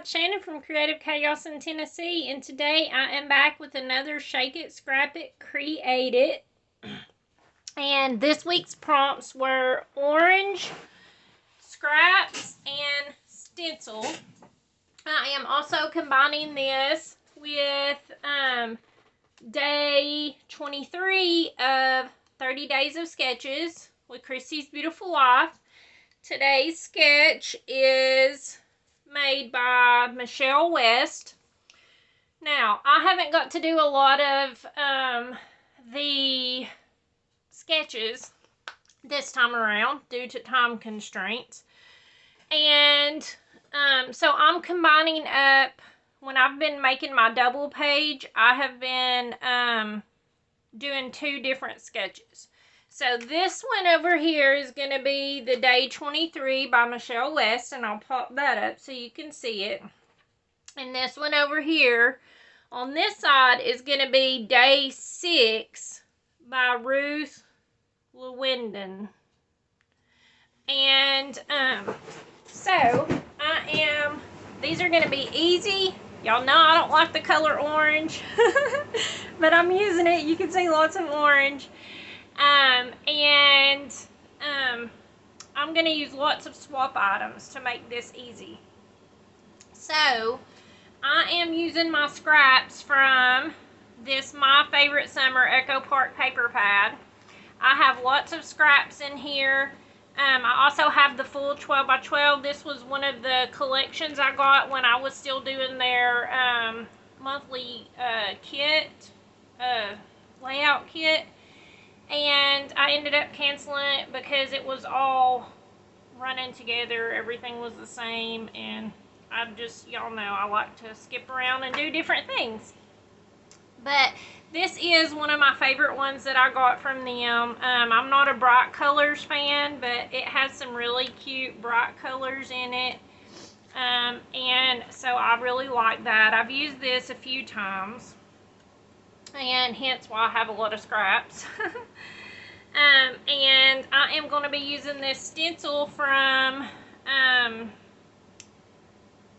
it's Shannon from Creative Chaos in Tennessee, and today I am back with another Shake It, Scrap It, Create It. And this week's prompts were orange, scraps, and stencil. I am also combining this with day 23 of 30 Days of Sketches with Christy's Beautiful Life. Today's sketch is made by Michelle West. Now, I haven't got to do a lot of the sketches this time around due to time constraints. And so I'm combining up, when I've been making my double page, I have been doing two different sketches. So this one over here is going to be the day 23 by Michelle West, and I'll pop that up so you can see it. And this one over here on this side is going to be day 6 by Ruth Lewenden. And so these are going to be easy. Y'all know I don't like the color orange, but I'm using it. You can see lots of orange. I'm going to use lots of swap items to make this easy. So, I am using my scraps from this My Favorite Summer Echo Park paper pad. I have lots of scraps in here. I also have the full 12 by 12. This was one of the collections I got when I was still doing their monthly layout kit. And I ended up canceling it because it was all running together. Everything was the same. And I just, y'all know, I like to skip around and do different things. But this is one of my favorite ones that I got from them. I'm not a bright colors fan, but it has some really cute bright colors in it. And so I really like that. I've used this a few times. And hence why I have a lot of scraps. And I am going to be using this stencil from,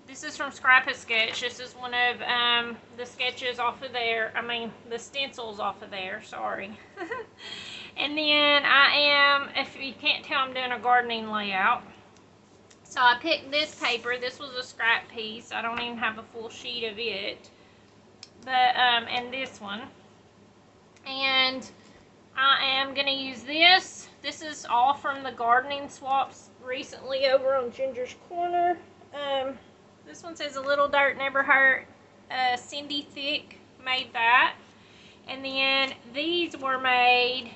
this is from Scrap a Sketch. This is one of the sketches off of there. I mean, the stencils off of there, sorry. And then I am, if you can't tell, I'm doing a gardening layout. So I picked this paper. This was a scrap piece. I don't even have a full sheet of it. But, and this one. And I am going to use this. This is all from the gardening swaps recently over on Ginger's Corner. This one says a little dirt never hurt. Cindy Thick made that. And then these were made,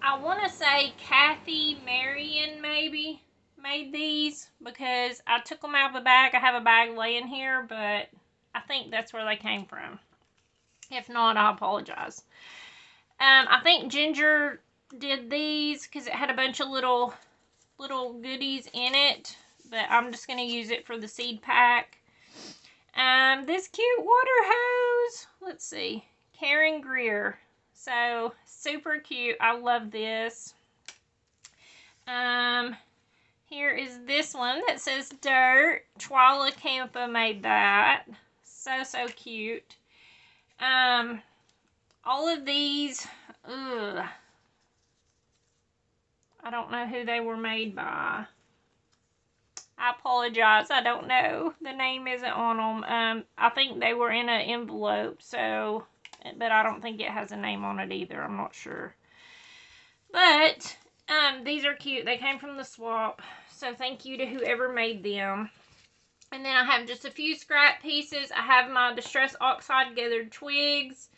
I want to say Kathy Marion maybe made these, because I took them out of the bag. I have a bag laying here, but I think that's where they came from. If not, I apologize. I think Ginger did these because it had a bunch of little goodies in it, but I'm just going to use it for the seed pack. This cute water hose, let's see, Karen Greer. So, super cute. I love this. Here is this one that says Dirt. Twyla Campa made that. So cute. All of these, I don't know who they were made by. I apologize, I don't know. The name isn't on them. I think they were in an envelope, so, but I don't think it has a name on it either. I'm not sure. But, these are cute. They came from the swap, so thank you to whoever made them. And then I have just a few scrap pieces. I have my Distress Oxide Gathered Twigs,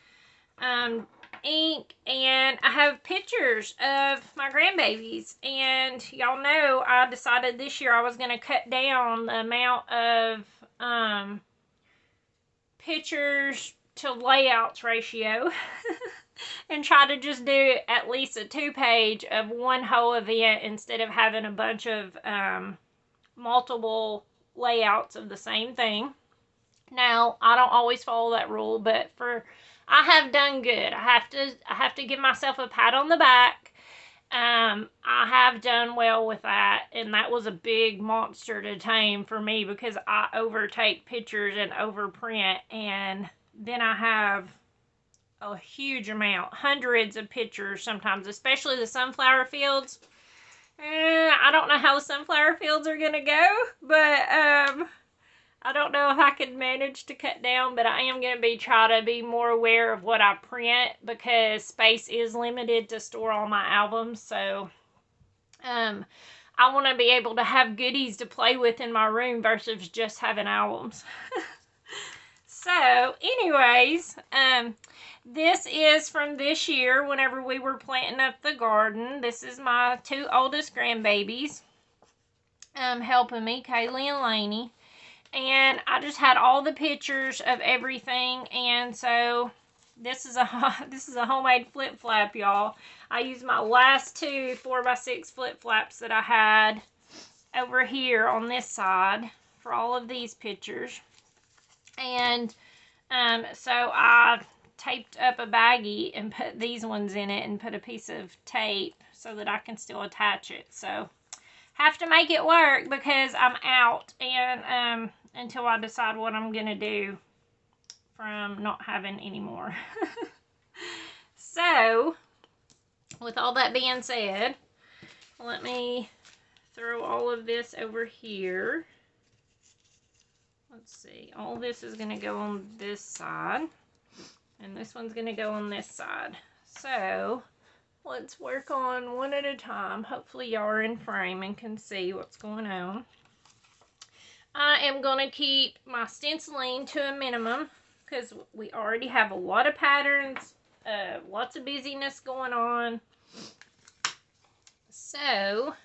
ink, and I have pictures of my grandbabies. And y'all know I decided this year I was going to cut down the amount of pictures to layouts ratio and try to just do at least a 2-page of one whole event instead of having a bunch of multiple layouts of the same thing. Now, I don't always follow that rule, but I have done good. I have to give myself a pat on the back. I have done well with that, and that was a big monster to tame for me because I overtake pictures and overprint, and then I have a huge amount, hundreds of pictures sometimes, especially the sunflower fields. I don't know how the sunflower fields are gonna go, but I don't know if I could manage to cut down, but I am going to try to be more aware of what I print because space is limited to store all my albums. So, I want to be able to have goodies to play with in my room versus just having albums. So, anyways, this is from this year whenever we were planting up the garden. This is my two oldest grandbabies helping me, Kaylee and Lainey. And I just had all the pictures of everything, and so this is a homemade flip flap, y'all. I used my last two 4x6 flip flaps that I had over here on this side for all of these pictures, and so I taped up a baggie and put these ones in it and put a piece of tape so that I can still attach it. So have to make it work because I'm out, and until I decide what I'm gonna do from not having any more. So with all that being said, let me throw all of this over here. Let's see, all this is gonna go on this side, and this one's gonna go on this side. So let's work on one at a time. Hopefully y'all are in frame and can see what's going on. I am going to keep my stenciling to a minimum because we already have a lot of patterns, lots of busyness going on. So,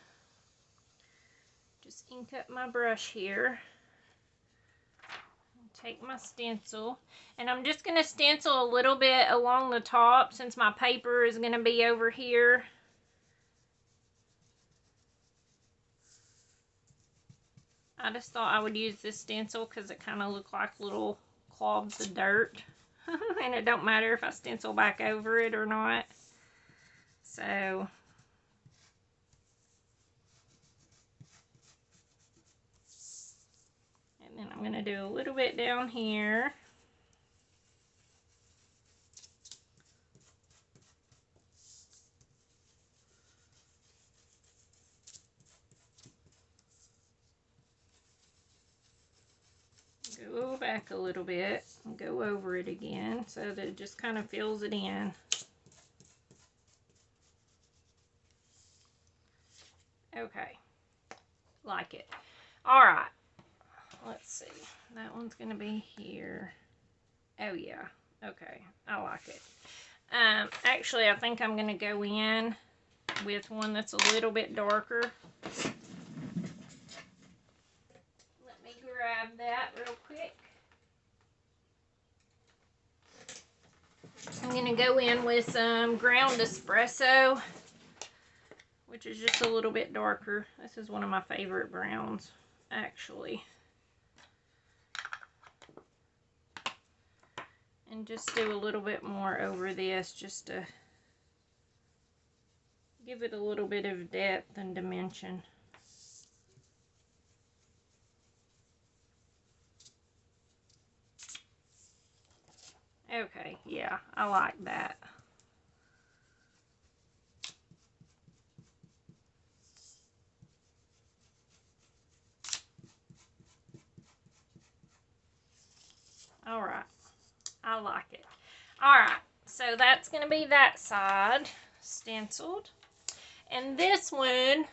just ink up my brush here. Take my stencil, and I'm just going to stencil a little bit along the top since my paper is going to be over here. I just thought I would use this stencil because it kind of looked like little clods of dirt. And it don't matter if I stencil back over it or not. So, and then I'm going to do a little bit down here. Go back a little bit and go over it again so that it just kind of fills it in. Okay, like it. All right, let's see. That one's gonna be here. Oh yeah, okay, I like it. Actually, I think I'm gonna go in with one that's a little bit darker. Let me grab that real quick. I'm going to go in with some ground espresso, which is just a little bit darker. This is one of my favorite browns, actually. And just do a little bit more over this just to give it a little bit of depth and dimension. Okay, yeah, I like that. All right, I like it. All right, so that's going to be that side stenciled. And this one,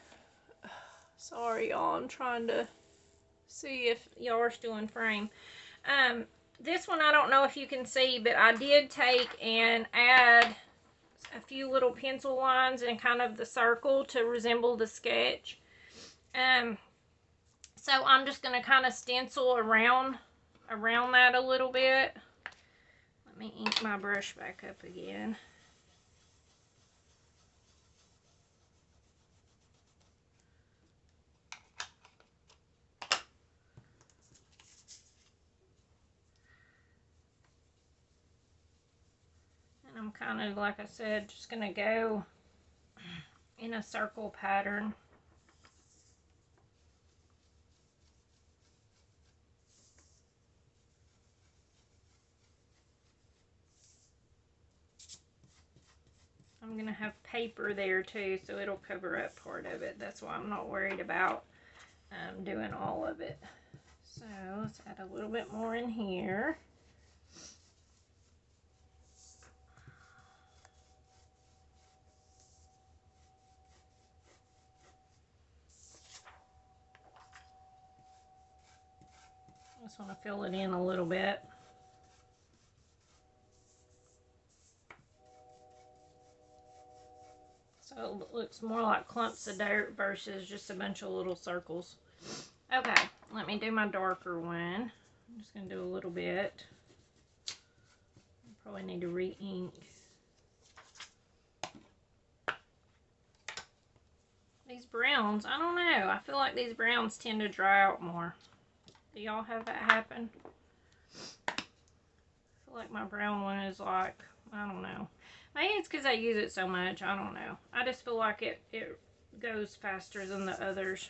sorry y'all, I'm trying to see if y'all are still in frame. This one, I don't know if you can see, but I did take and add a few little pencil lines in kind of the circle to resemble the sketch. So I'm just going to kind of stencil around that a little bit. Let me ink my brush back up again. And I'm kind of, like I said, just going to go in a circle pattern. I'm going to have paper there too, so it'll cover up part of it. That's why I'm not worried about doing all of it. So let's add a little bit more in here. Just want to fill it in a little bit. So it looks more like clumps of dirt versus just a bunch of little circles. Okay, let me do my darker one. I'm just going to do a little bit. I probably need to re-ink. These browns, I don't know. I feel like these browns tend to dry out more. Do y'all have that happen? I feel like my brown one is like, I don't know. Maybe it's because I use it so much. I don't know. I just feel like it goes faster than the others.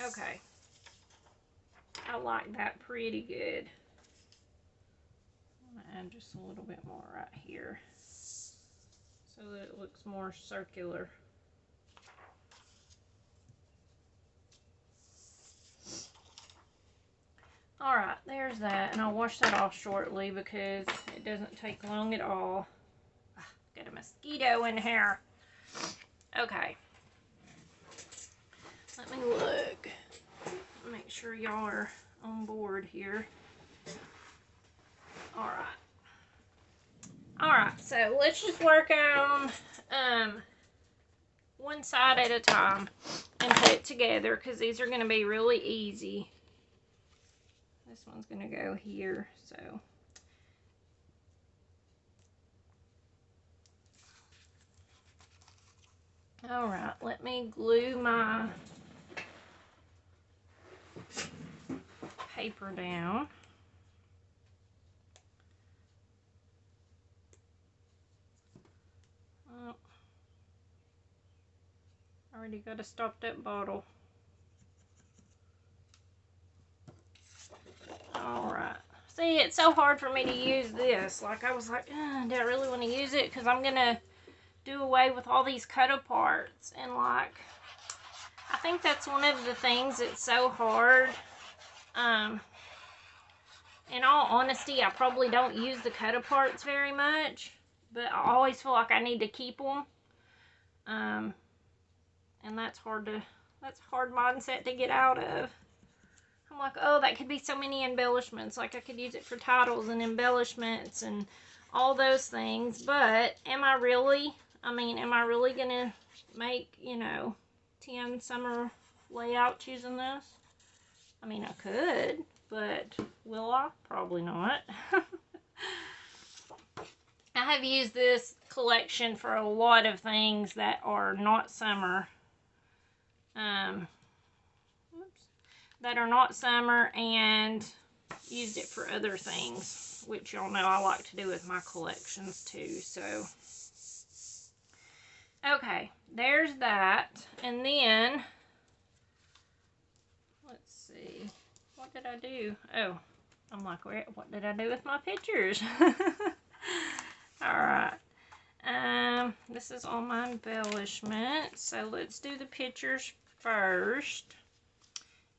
Okay. I like that pretty good. I'm going to add just a little bit more right here so that it looks more circular. Alright, there's that, and I'll wash that off shortly because it doesn't take long at all. Got a mosquito in here. Okay. Let me look. Make sure y'all are on board here. Alright, so let's just work on one side at a time and put it together because these are going to be really easy. This one's going to go here, so. Alright, let me glue my paper down. Oh, already got a stopped up bottle. Alright. See, it's so hard for me to use this. Like, I was like, do I really want to use it? Because I'm going to do away with all these cut aparts. And, like, I think that's one of the things that's so hard. In all honesty, I probably don't use the cut aparts very much. But I always feel like I need to keep them. And that's hard mindset to get out of. I'm like, oh, that could be so many embellishments. Like, I could use it for titles and embellishments and all those things. But am I really going to make, 10 summer layouts using this? I mean, I could, but will I? Probably not. I have used this collection for a lot of things that are not summer. That are not summer, and used it for other things, which y'all know I like to do with my collections too. So okay, there's that. And then let's see, what did I do? Oh, I'm like, what did I do with my pictures? All right, this is all my embellishment, so let's do the pictures first.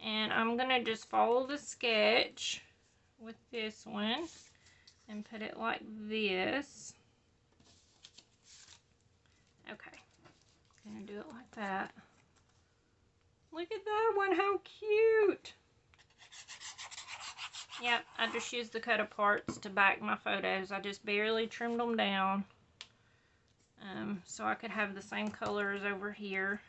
And I'm going to just follow the sketch with this one and put it like this. Okay, I'm going to do it like that. Look at that one, how cute! Yep, I just used the cut aparts to back my photos. I just barely trimmed them down so I could have the same colors over here.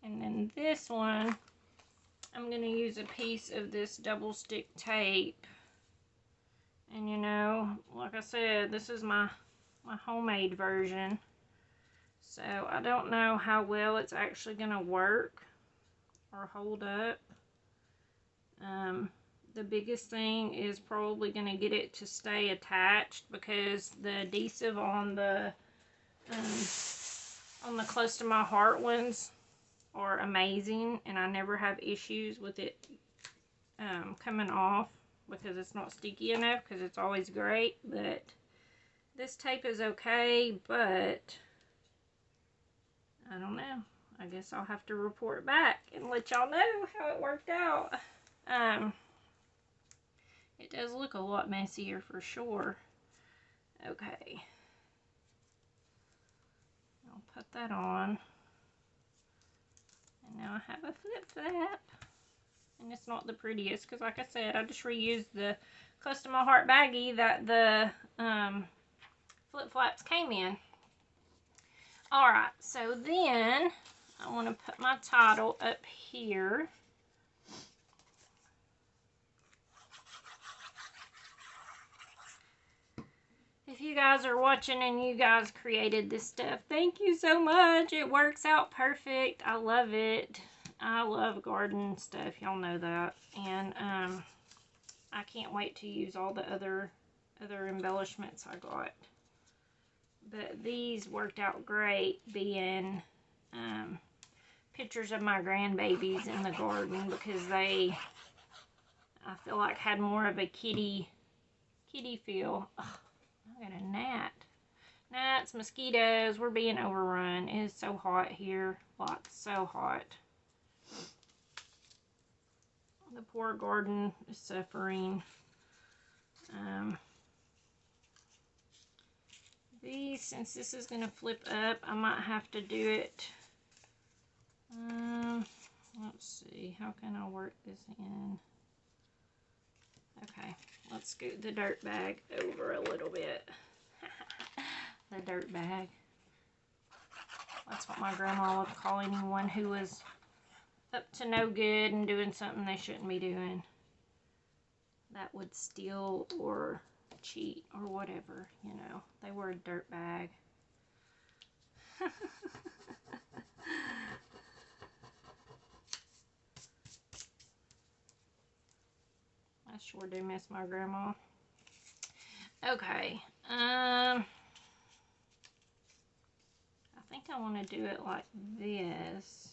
And then this one, I'm going to use a piece of this double stick tape. And you know, like I said, this is my homemade version. So I don't know how well it's actually going to work or hold up. The biggest thing is probably going to get it to stay attached, because the adhesive on the close to my heart ones are amazing, and I never have issues with it coming off, because it's not sticky enough, because it's always great. But this tape is okay, but I don't know. I guess I'll have to report back and let y'all know how it worked out. It does look a lot messier for sure. Okay. I'll put that on. And now I have a flip flap. And it's not the prettiest, because like I said, I just reused the close to my heart baggie that the flip flaps came in. Alright, so then I want to put my title up here. If you guys are watching and you guys created this stuff, thank you so much. It works out perfect. I love it. I love garden stuff. Y'all know that. And I can't wait to use all the other embellishments I got. But these worked out great, being pictures of my grandbabies in the garden, because they, I feel like, had more of a kitty feel. Ugh, I got a gnat. Gnats, mosquitoes, we're being overrun. It is so hot here, like so hot. The poor garden is suffering. These, since this is going to flip up, I might have to do it. Let's see, how can I work this in? Okay, let's scoot the dirt bag over a little bit. The dirt bag. That's what my grandma would call anyone who was up to no good and doing something they shouldn't be doing. That would steal or cheat or whatever, you know. They were a dirt bag. I sure do miss my grandma. Okay, I think I want to do it like this.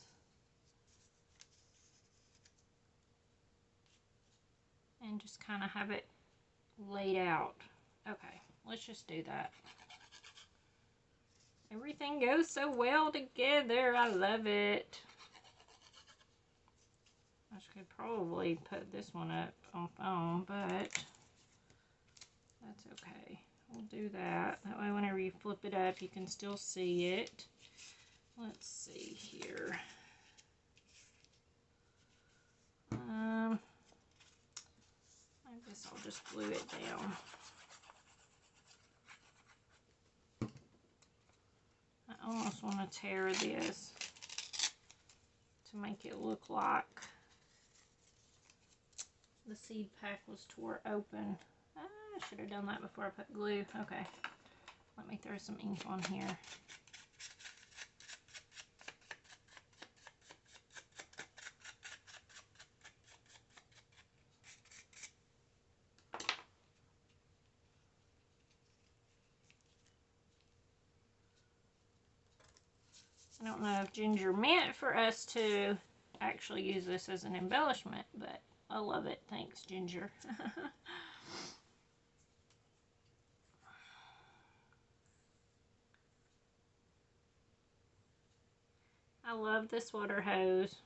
And just kind of have it laid out. Okay, let's just do that. Everything goes so well together. I love it. I could probably put this one up on foam, but that's okay. We'll do that. That way whenever you flip it up, you can still see it. Let's see here. I guess I'll just glue it down. I almost want to tear this to make it look like the seed pack was tore open. I should have done that before I put glue. Okay, let me throw some ink on here. I don't know if Ginger meant for us to actually use this as an embellishment, but I love it. Thanks, Ginger. I love this water hose.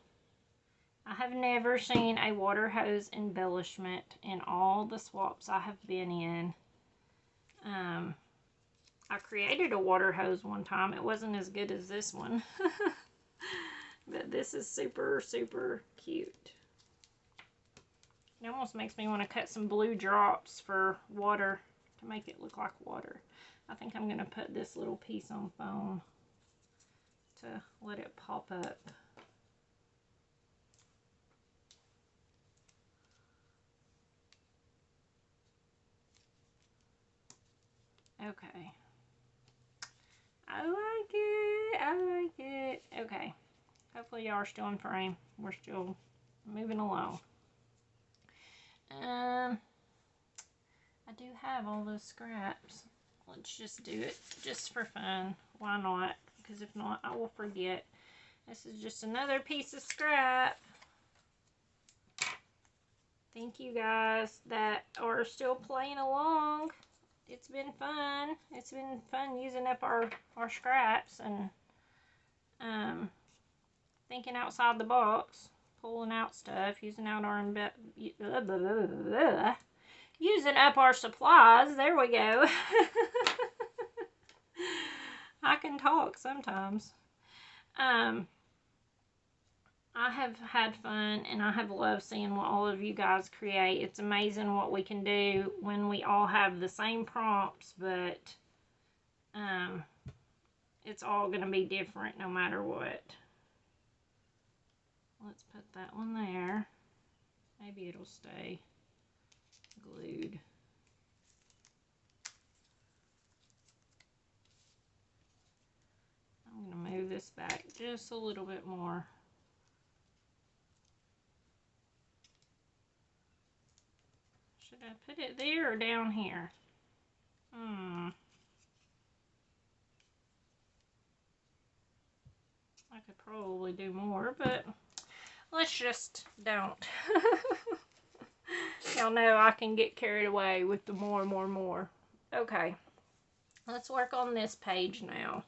I have never seen a water hose embellishment in all the swaps I have been in. I created a water hose one time. It wasn't as good as this one. But this is super, super cute. It almost makes me want to cut some blue drops for water to make it look like water. I think I'm going to put this little piece on foam to let it pop up. Okay. I like it. I like it. Okay. Hopefully y'all are still in frame. We're still moving along. I do have all those scraps. Let's just do it just for fun. Why not? Because if not, I will forget. This is just another piece of scrap. Thank you guys that are still playing along. It's been fun. It's been fun using up our scraps and thinking outside the box, pulling out stuff, using out our using up our supplies. There we go. I can talk sometimes. I have had fun, and I have loved seeing what all of you guys create. It's amazing what we can do when we all have the same prompts, but it's all going to be different no matter what. Let's put that one there. Maybe it'll stay glued. I'm going to move this back just a little bit more. Should I put it there or down here? I could probably do more, but let's just don't. Y'all know I can get carried away with the more. Okay, let's work on this page now.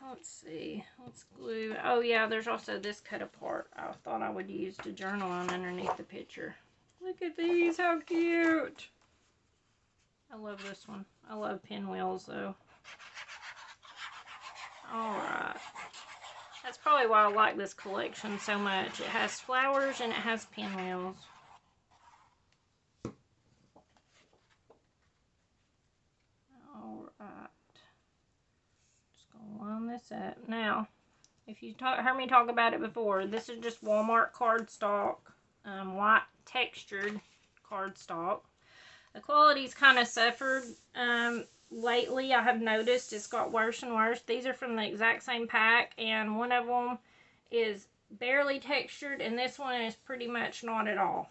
Let's see. Let's glue. Oh yeah, there's also this cut apart I thought I would use to journal on underneath the picture. Look at these, how cute. I love this one. I love pinwheels though. Alright. That's probably why I like this collection so much. It has flowers and it has pinwheels. Alright. Just gonna line this up. Now, if you heard me talk about it before, this is just Walmart cardstock, white textured cardstock. The quality's kind of suffered lately. I have noticed it's got worse and worse. These are from the exact same pack, and one of them is barely textured, and this one is pretty much not at all.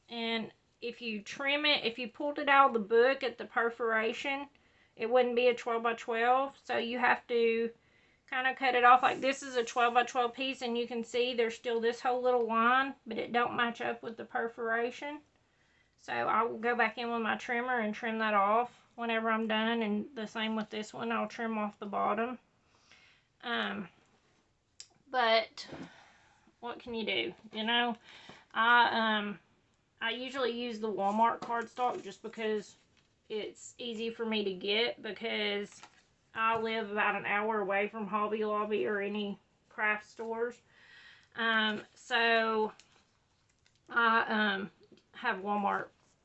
And if you trim it, if you pulled it out of the book at the perforation, it wouldn't be a 12 by 12. So you have to kind of cut it off. Like this is a 12 by 12 piece, and you can see there's still this whole little line, but it don't match up with the perforation. So I will go back in with my trimmer and trim that off whenever I'm done. And the same with this one, I'll trim off the bottom. But what can you do? You know, I usually use the Walmart cardstock just because it's easy for me to get, because I live about an hour away from Hobby Lobby or any craft stores. So I have Walmart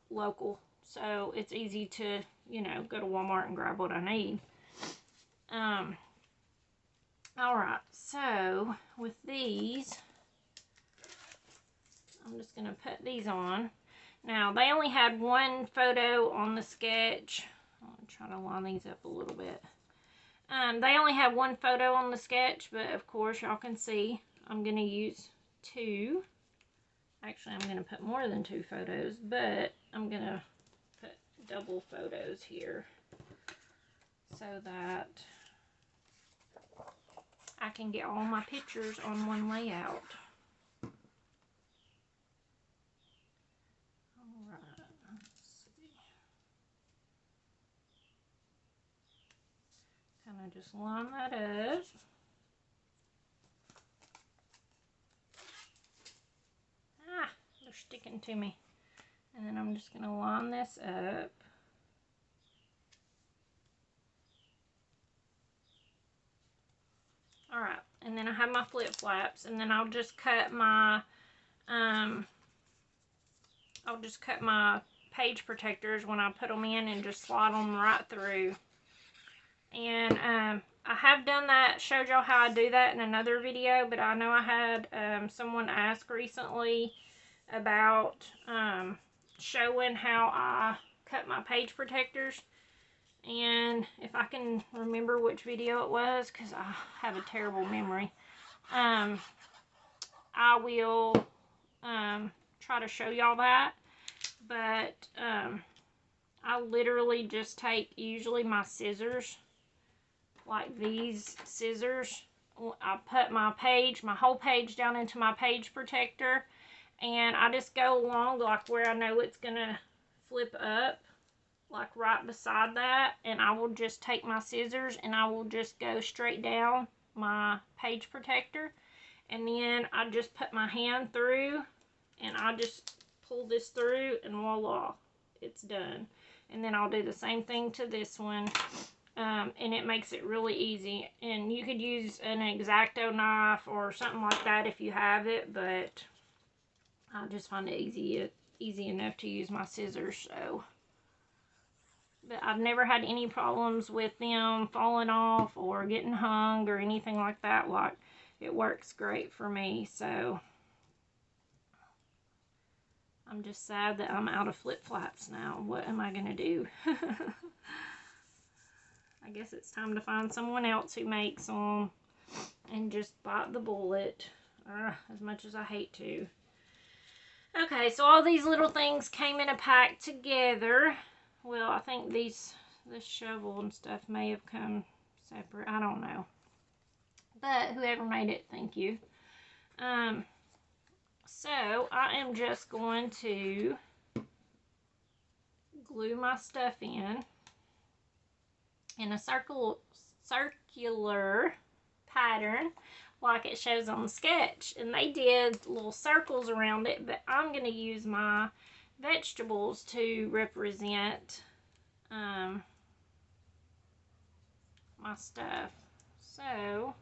local, so it's easy to, you know, go to Walmart and grab what I need. Alright, so with these, I'm just going to put these on. Now, they only had one photo on the sketch. I'll try to line these up a little bit. They only have one photo on the sketch, but of course y'all can see I'm going to use two. Actually, I'm going to put more than two photos, but I'm going to put double photos here so that I can get all my pictures on one layout. Alright, let's see. Kind of just line that up. Ah, they're sticking to me. And then I'm just going to line this up. Alright, and then I have my flip flaps, and then I'll just cut my page protectors when I put them in and just slide them right through. And I have done that, showed y'all how I do that in another video, but I know I had someone ask recently about showing how I cut my page protectors. And if I can remember which video it was, because I have a terrible memory, I will try to show y'all that. But I literally just take usually my scissors, like these scissors. I put my whole page down into my page protector, and I just go along like where I know it's gonna flip up, like right beside that, and I will just take my scissors and I will just go straight down my page protector, and then I just put my hand through and I just pull this through, and voila, it's done. And then I'll do the same thing to this one. And it makes it really easy. And you could use an X-Acto knife or something like that if you have it, but I just find it easy enough to use my scissors. So, but I've never had any problems with them falling off or getting hung or anything like that. Like, it works great for me. So I'm just sad that I'm out of flip-flops now. What am I going to do? I guess it's time to find someone else who makes them and just bite the bullet, as much as I hate to. Okay, so all these little things came in a pack together. Well, I think this shovel and stuff may have come separate. I don't know. But whoever made it, thank you. So I am just going to glue my stuff in a circular pattern like it shows on the sketch. And they did little circles around it, but I'm going to use my vegetables to represent my stuff. So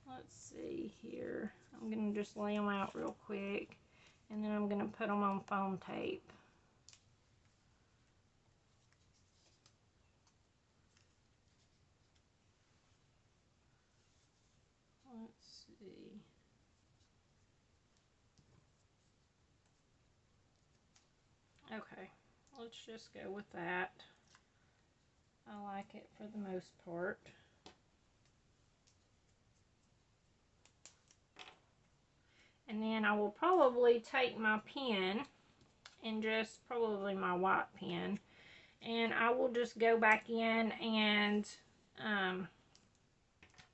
let's see here. I'm going to just lay them out real quick, and then I'm going to put them on foam tape. Let's see. Okay, let's just go with that. I like it for the most part. And then I will probably take my pen, and just probably my white pen, and I will just go back in and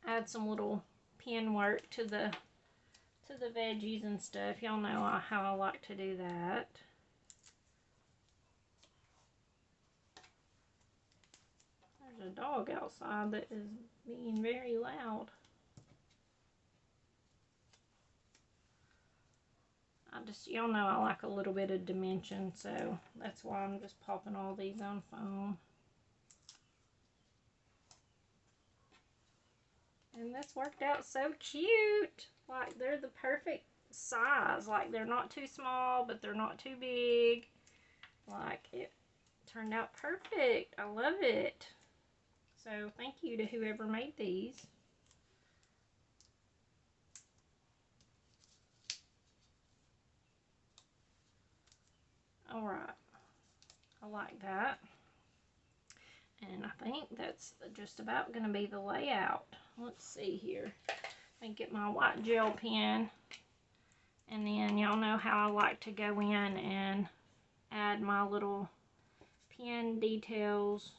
add some little pen work to the veggies and stuff. Y'all know how I like to do that. There's a dog outside that is being very loud. Y'all know I like a little bit of dimension, so that's why I'm just popping all these on foam. And this worked out so cute. Like, they're the perfect size. Like, they're not too small, but they're not too big. Like, it turned out perfect. I love it. So, thank you to whoever made these. Alright. I like that. And I think that's just about going to be the layout. Let's see here. Let me get my white gel pen. And then y'all know how I like to go in and add my little pen details.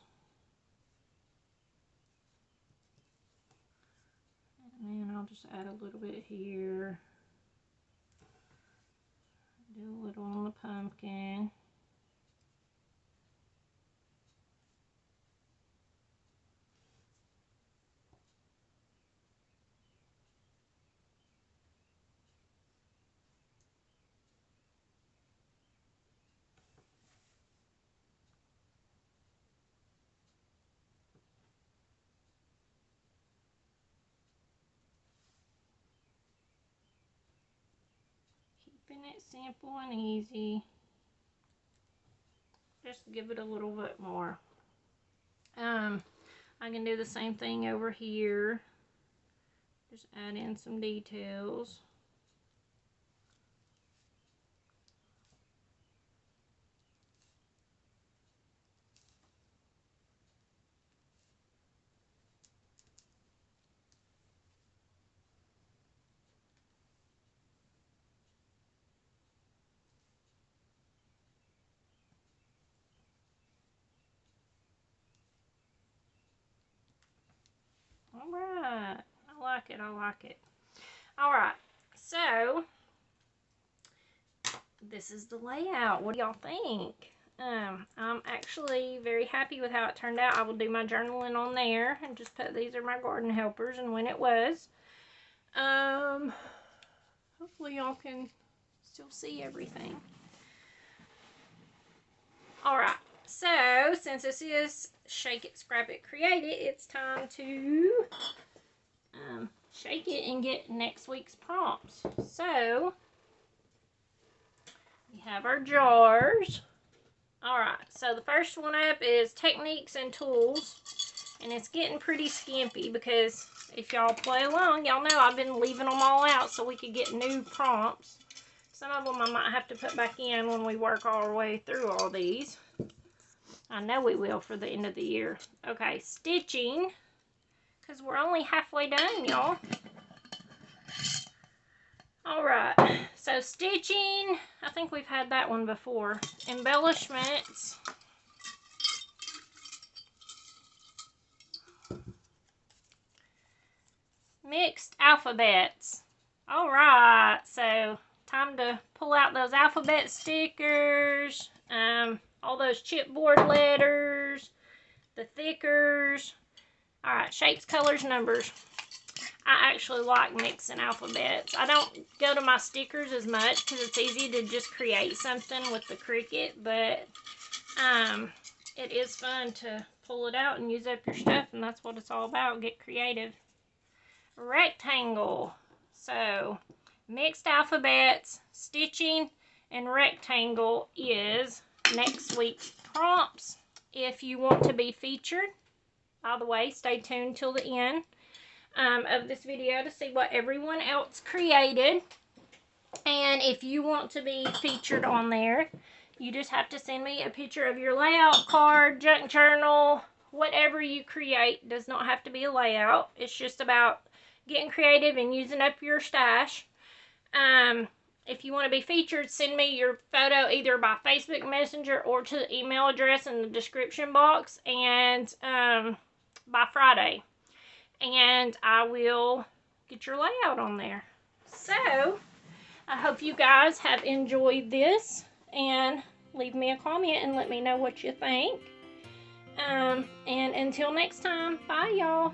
And then I'll just add a little bit here. Do a little on the pumpkin. Keeping it simple and easy. Just give it a little bit more. I can do the same thing over here. Just add in some details. All right. I like it. I like it. All right. So, this is the layout. What do y'all think? I'm actually very happy with how it turned out. I will do my journaling on there and just put these are my garden helpers and when it was. Hopefully y'all can still see everything. Alright, so since this is Shake It, Scrap It, Create It, it's time to shake it and get next week's prompts. So, we have our jars. Alright, so the first one up is Techniques and Tools. And it's getting pretty skimpy because if y'all play along, y'all know I've been leaving them all out so we could get new prompts. Some of them I might have to put back in when we work our way through all these. I know we will for the end of the year. Okay, stitching. Because we're only halfway done, y'all. Alright, so stitching. I think we've had that one before. Embellishments. Mixed alphabets. Alright, so time to pull out those alphabet stickers, all those chipboard letters, the thickers. Alright, shapes, colors, numbers. I actually like mixing alphabets. I don't go to my stickers as much because it's easy to just create something with the Cricut, but it is fun to pull it out and use up your stuff, and that's what it's all about. Get creative. Rectangle. So, mixed alphabets, stitching, and rectangle is next week's prompts. If you want to be featured, by the way, stay tuned till the end of this video to see what everyone else created. And if you want to be featured on there, you just have to send me a picture of your layout card, junk journal, whatever you create. Does not have to be a layout. It's just about getting creative and using up your stash. If you want to be featured, send me your photo either by Facebook Messenger or to the email address in the description box, and by Friday. And I will get your layout on there. So, I hope you guys have enjoyed this, and leave me a comment and let me know what you think. And until next time, bye y'all.